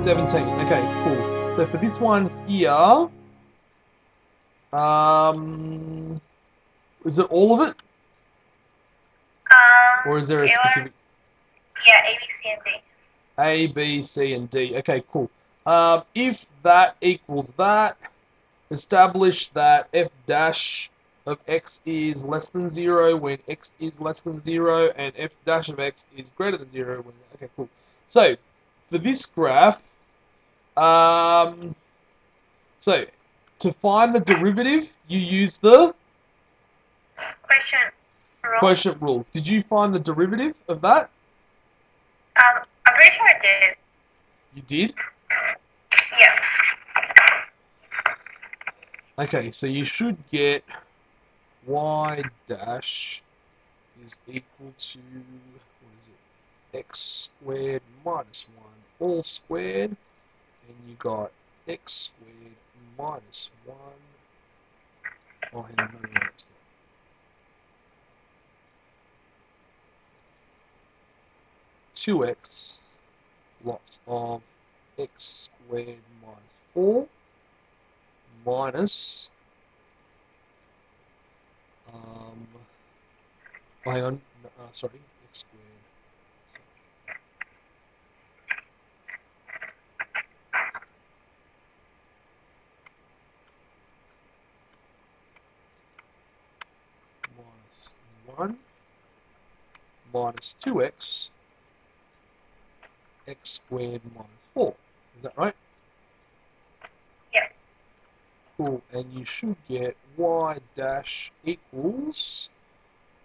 17. Okay, cool. So for this one here, is it all of it? Or is there a specific? Yeah, A, B, C, and D. A, B, C, and D. Okay, cool. If that equals that, establish that f dash of x is less than 0 when x is less than 0, and f dash of x is greater than 0 when... Okay, cool. So, for this graph, so to find the derivative, you use the quotient rule. Did you find the derivative of that? I'm pretty sure I did. You did? Yeah. Okay, so you should get y dash is equal to, what is it, x squared minus 1 all squared, and you got x squared minus 1, oh hang on, no, that's not. 2x lots of x squared minus 4 minus, oh hang on, sorry, x squared, minus 1 minus 2x x squared minus 4. Is that right? Yeah. Cool. And you should get y dash equals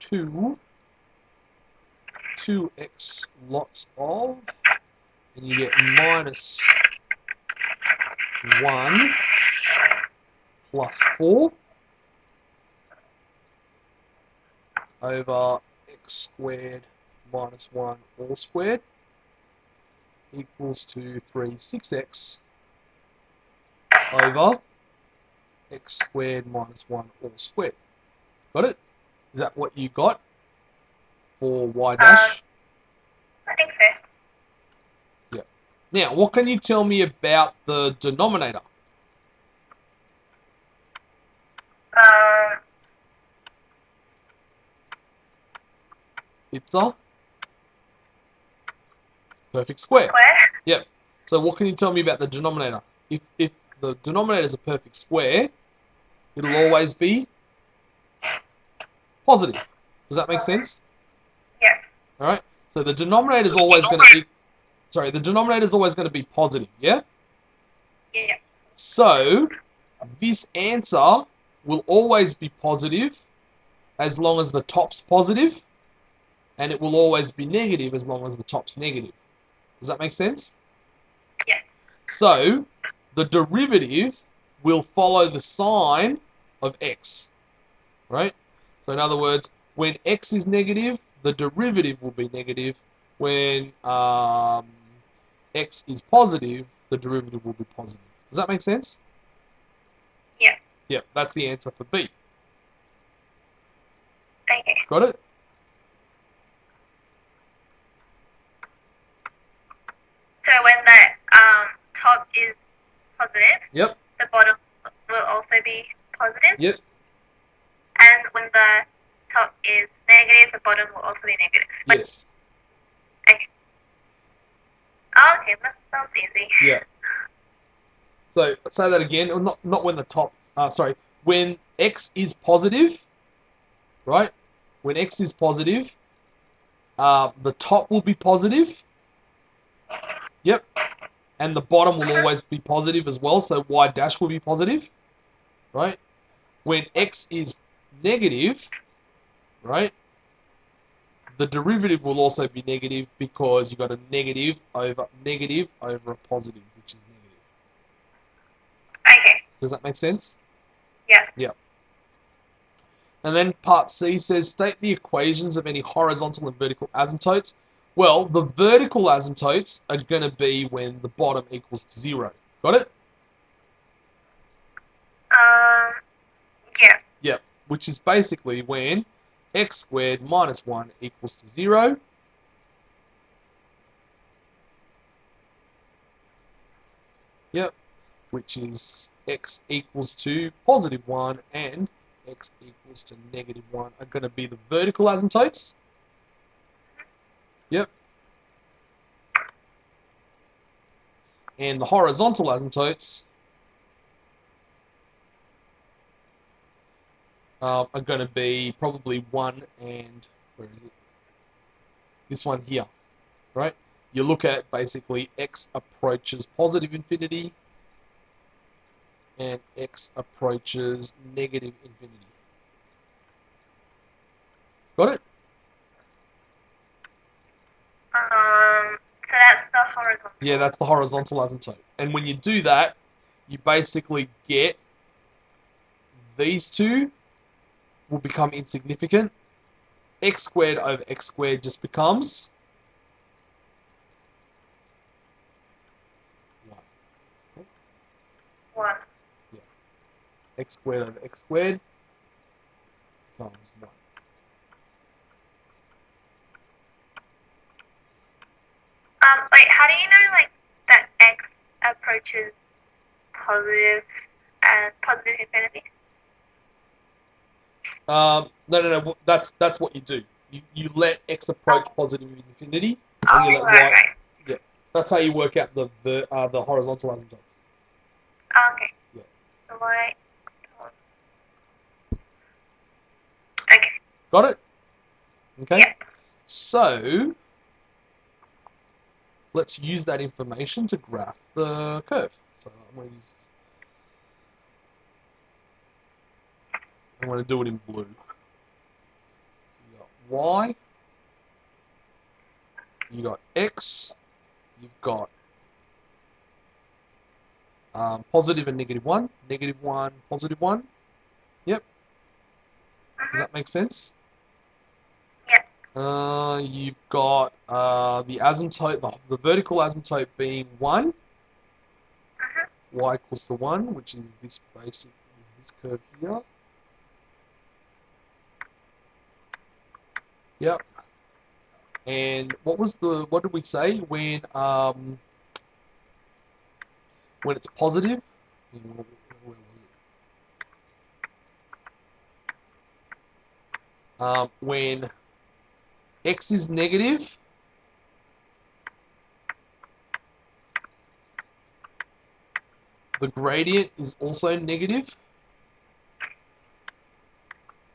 2x lots of, and you get minus 1 plus 4 over x squared minus 1 all squared equals to 6x over x squared minus 1 all squared. Got it? Is that what you got for y dash? I think so. Yeah. Now, what can you tell me about the denominator? It's a perfect square. Yep. So what can you tell me about the denominator? If the denominator is a perfect square, it'll always be positive. Does that make sense? Yeah. All right. So the denominator is always going to be, the denominator is always going to be positive. Yeah. Yeah. So this answer will always be positive as long as the top's positive, and it will always be negative as long as the top's negative. Does that make sense? Yeah. So the derivative will follow the sign of x, right? So in other words, when x is negative, the derivative will be negative. When x is positive, the derivative will be positive. Does that make sense? Yeah. Yep, that's the answer for B. Okay. Got it? So when the top is positive, Yep. the bottom will also be positive. Yep. And when the top is negative, the bottom will also be negative. Yes. Okay. Oh, okay, that was easy. Yeah. So say that again. Not when the top. When x is positive, right? When x is positive, the top will be positive. Yep. And the bottom will always be positive as well. So y dash will be positive, right? When x is negative, right? The derivative will also be negative because you got a negative over a positive, which is negative. Okay. Does that make sense? Yeah. Yeah. And then part C says, state the equations of any horizontal and vertical asymptotes. Well, the vertical asymptotes are going to be when the bottom equals to 0. Got it? Yeah. Yep. Which is basically when x squared minus 1 equals to 0. Yep. Which is x equals to positive 1 and x equals to negative 1 are going to be the vertical asymptotes. Yep. And the horizontal asymptotes are going to be probably 1 and, where is it? This one here, right? You look at basically x approaches positive infinity and x approaches negative infinity. Got it? So that's the horizontal. Yeah, that's the horizontal asymptote. And when you do that, you basically get these two will become insignificant. X squared over x squared just becomes 1. 1. Yeah. X squared over x squared becomes 1. Wait, how do you know like that x approaches positive and positive infinity? No. That's what you do. You let x approach positive infinity, and you Oh, let right, y. right. Yeah, that's how you work out the horizontal asymptotes. Okay. Yeah. So y. Okay. Got it? Okay. Yeah. So let's use that information to graph the curve. So I'm going to do it in blue. You got y, you got x, you've got positive and negative 1, negative 1, positive 1. Yep. Does that make sense? Yeah. You've got the asymptote, the vertical asymptote being 1, y equals to 1, which is this curve here. Yep. And what did we say when it's positive? Where was it? When x is negative, the gradient is also negative,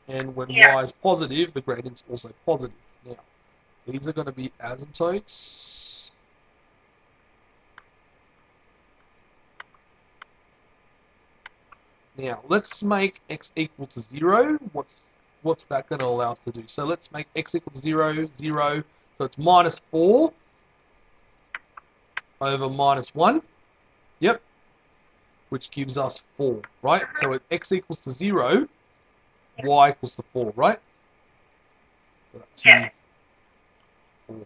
and when y is positive, the gradient is also positive. Now, these are going to be asymptotes. Now, let's make x equal to 0. What's that going to allow us to do? So let's make x equal to 0, 0. So it's minus 4 over minus 1. Yep. Which gives us 4, right? So at x equals to 0, y equals to 4, right? So that's Yeah. 4.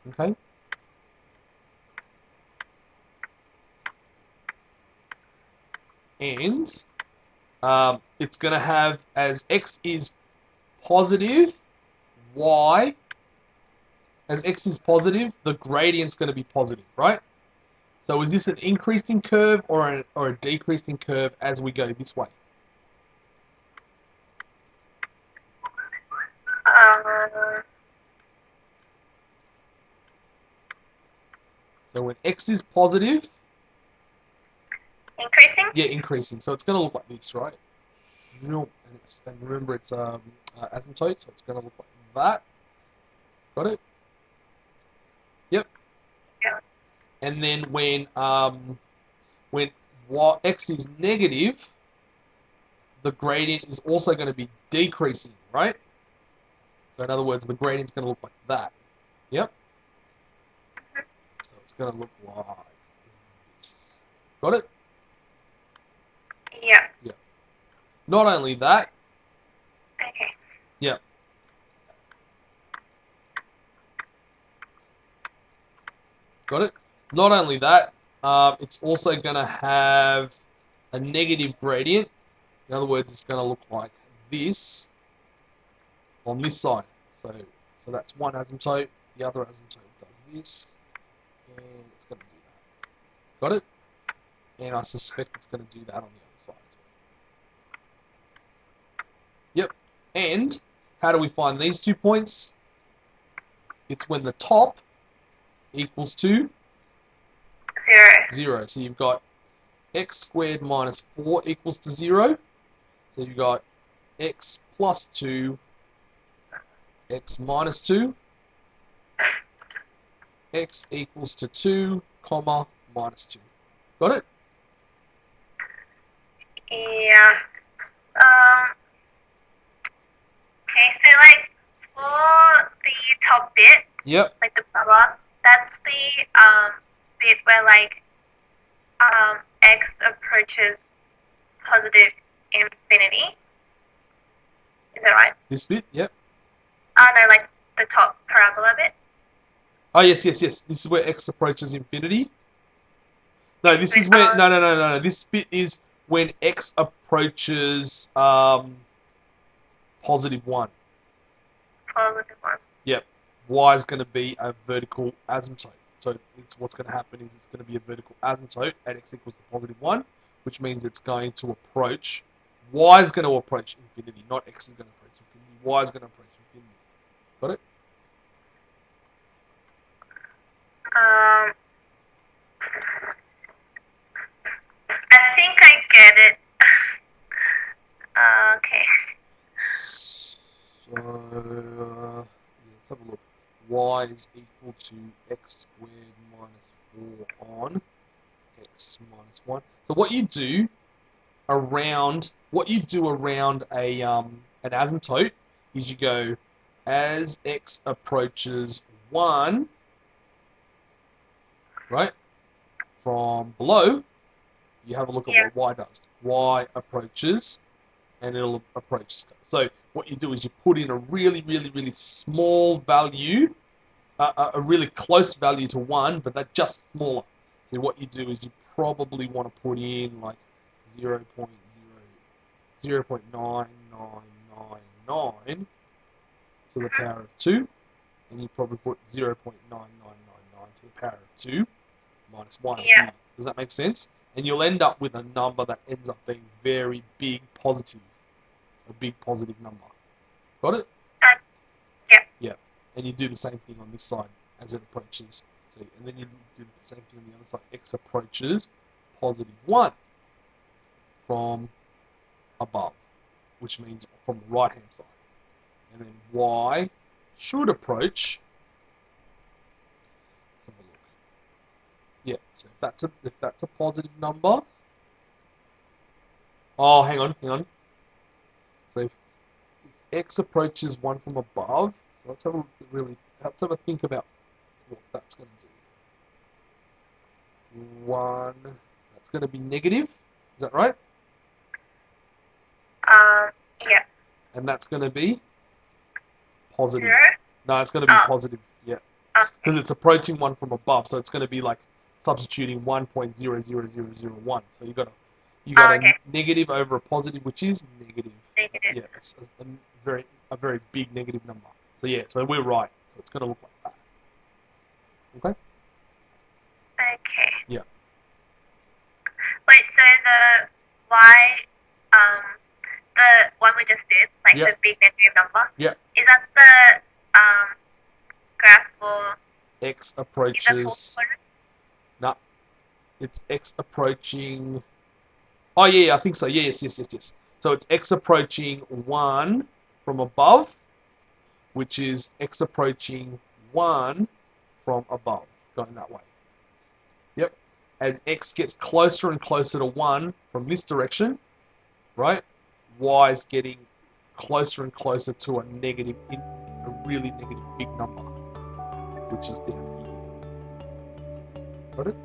Okay? And it's going to have, as x is positive, y, as x is positive, the gradient's going to be positive, right? So is this an increasing curve or a decreasing curve as we go this way? So when x is positive, Increasing? yeah, increasing. So it's going to look like this, right? And remember it's asymptote, so it's going to look like that. Got it? Yep. Yeah. And then when x is negative, the gradient is also going to be decreasing, right? So in other words, the gradient's going to look like that. Yep. So it's going to look like this. Got it? Yeah. Yeah. Not only that, Okay. yeah. Got it? Not only that, it's also going to have a negative gradient. In other words, it's going to look like this on this side. So that's one asymptote. The other asymptote does this, and it's going to do that. Got it? And I suspect it's going to do that on the other side as well. Yep. And how do we find these 2 points? It's when the top equals to 0. 0. So you've got x squared minus 4 equals to 0. So you've got x plus 2, x minus 2, x equals to 2, comma, minus 2. Got it? Yeah. Okay, so like for the top bit, Yep. like the bubble, that's the bit where like x approaches positive infinity. Is that right? This bit? Yep. No, like the top parabola bit. Oh, yes. This is where x approaches infinity. No, this is where... No. This bit is when x approaches positive 1. Positive one. Yep. Y is going to be a vertical asymptote. So what's going to happen is it's going to be a vertical asymptote at x equals to positive 1, which means it's going to approach... Y is going to approach infinity, not x is going to approach infinity. Y is going to approach infinity. Got it? Um, I think I get it. Okay. So, let's have a look. Y is equal to x squared minus 4 on x minus 1. So what you do around a an asymptote is you go as x approaches 1, right? From below, you have a look at Yeah. what y does. Y approaches, and it'll approach. So what you do is you put in a really small value, a really close value to 1, but that's just smaller. So what you do is you probably want to put in like 0.9999 to the power of 2, and you probably put 0.9999 to the power of 2 minus 1 Yeah. here. Does that make sense? And you'll end up with a number that ends up being very big positive. A big positive number. Got it? Yeah. Yeah. And you do the same thing on this side as it approaches. So, and then you do the same thing on the other side. X approaches positive 1 from above, which means from the right hand side. And then Y should approach. Let's have a look. Yeah, so if that's a positive number. Oh, hang on. So if x approaches 1 from above, so let's have a think about what that's going to do. 1, that's going to be negative. Is that right? Yeah. And that's going to be positive. 0. No, it's going to be Oh. positive. Yeah. Okay. Because it's approaching 1 from above, so it's going to be like substituting 1.00001. So you got Okay. a negative over a positive, which is negative. Negative. Yeah, it's a very big negative number. So yeah, so we're right. So it's going to look like that. Okay. Okay. Yeah. Wait, so the y, um, the one we just did, like Yeah. the big negative number, Yeah. is that the graph for X is that approaches. for No, it's X approaching. Oh yeah, I think so. Yes. So it's X approaching 1 from above, which is X approaching 1 from above, going that way. Yep. As X gets closer and closer to 1 from this direction, right? Y is getting closer and closer to a really negative big number, which is down here. Got it?